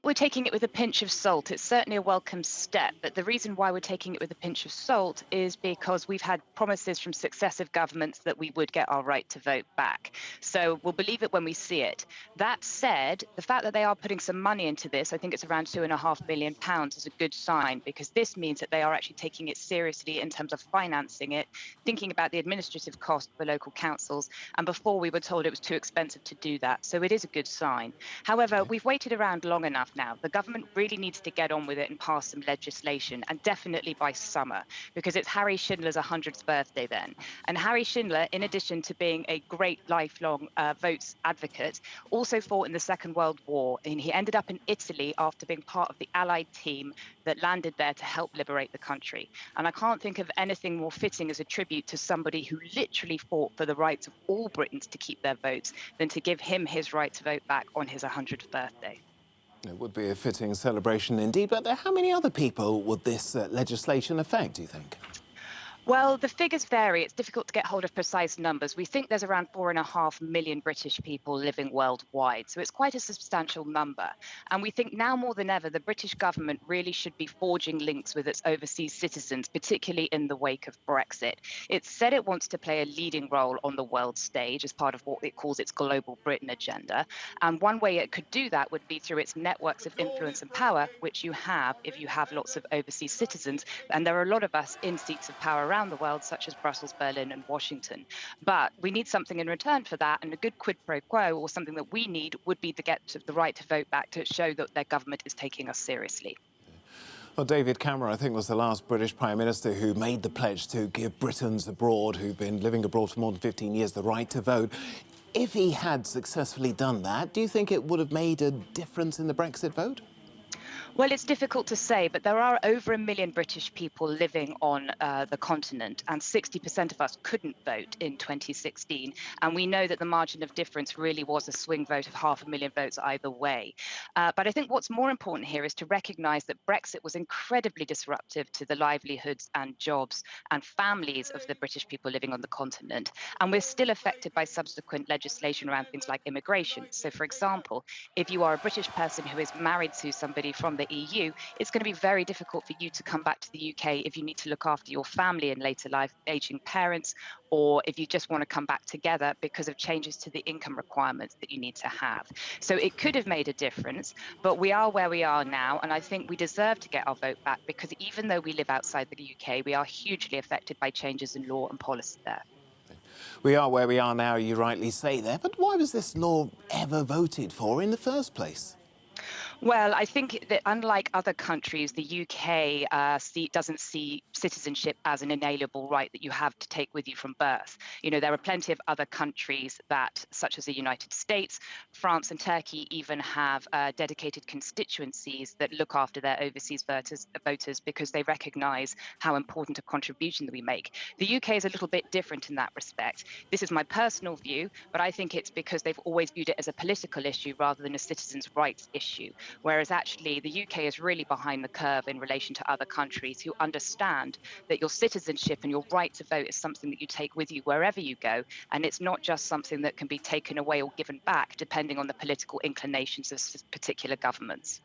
we're taking it with a pinch of salt. It's certainly a welcome step, but the reason why we're taking it with a pinch of salt is because we've had promises from successive governments that we would get our right to vote back. So we'll believe it when we see it. That said, the fact that they are putting some money into this, I think it's around £2.5 billion, is a good sign, because this means that they are actually taking it seriously in terms of financing it, thinking about the administrative cost for local councils. And before, we were told it was too expensive to do that. So it is a good sign. However, Okay. we've waited around long enough now. The government really needs to get on with it and pass some legislation, and definitely by summer, because it's Harry Schindler's 100th birthday then. And Harry Schindler, in addition to being a great lifelong votes advocate, also fought in the Second World War. And he ended up in Italy after being part of the Allied team that landed there to help liberate the country. And I can't think of anything more fitting as a tribute to somebody who literally fought for the rights of all Britons to keep their votes than to give him his right to vote back on his 100th birthday. It would be a fitting celebration indeed, but how many other people would this legislation affect, do you think? Well, the figures vary. It's difficult to get hold of precise numbers. We think there's around 4.5 million British people living worldwide, so it's quite a substantial number. And we think now more than ever, the British government really should be forging links with its overseas citizens, particularly in the wake of Brexit. It's said it wants to play a leading role on the world stage as part of what it calls its Global Britain agenda. And one way it could do that would be through its networks of influence and power, which you have if you have lots of overseas citizens. And there are a lot of us in seats of power around the world, such as Brussels, Berlin, and Washington. But we need something in return for that, and a good quid pro quo, or something that we need, would be to get the right to vote back, to show that their government is taking us seriously. Well, David Cameron, I think, was the last British Prime Minister who made the pledge to give Britons abroad, who've been living abroad for more than 15 years, the right to vote. If he had successfully done that, do you think it would have made a difference in the Brexit vote? Well, it's difficult to say, but there are over 1 million British people living on the continent, and 60% of us couldn't vote in 2016. And we know that the margin of difference really was a swing vote of 500,000 votes either way. But I think what's more important here is to recognise that Brexit was incredibly disruptive to the livelihoods and jobs and families of the British people living on the continent. And we're still affected by subsequent legislation around things like immigration. So, for example, if you are a British person who is married to somebody from the EU, it's going to be very difficult for you to come back to the UK if you need to look after your family in later life, aging parents, or if you just want to come back together because of changes to the income requirements that you need to have. So it could have made a difference, but we are where we are now, and I think we deserve to get our vote back, because even though we live outside the UK, we are hugely affected by changes in law and policy there. We are where we are now, you rightly say there, but why was this law ever voted for in the first place? Well, I think that unlike other countries, the UK doesn't see citizenship as an inalienable right that you have to take with you from birth. You know, there are plenty of other countries that, such as the United States, France and Turkey, even have dedicated constituencies that look after their overseas voters because they recognise how important a contribution that we make. The UK is a little bit different in that respect. This is my personal view, but I think it's because they've always viewed it as a political issue rather than a citizens' rights issue. Whereas actually the UK is really behind the curve in relation to other countries who understand that your citizenship and your right to vote is something that you take with you wherever you go. And it's not just something that can be taken away or given back depending on the political inclinations of particular governments.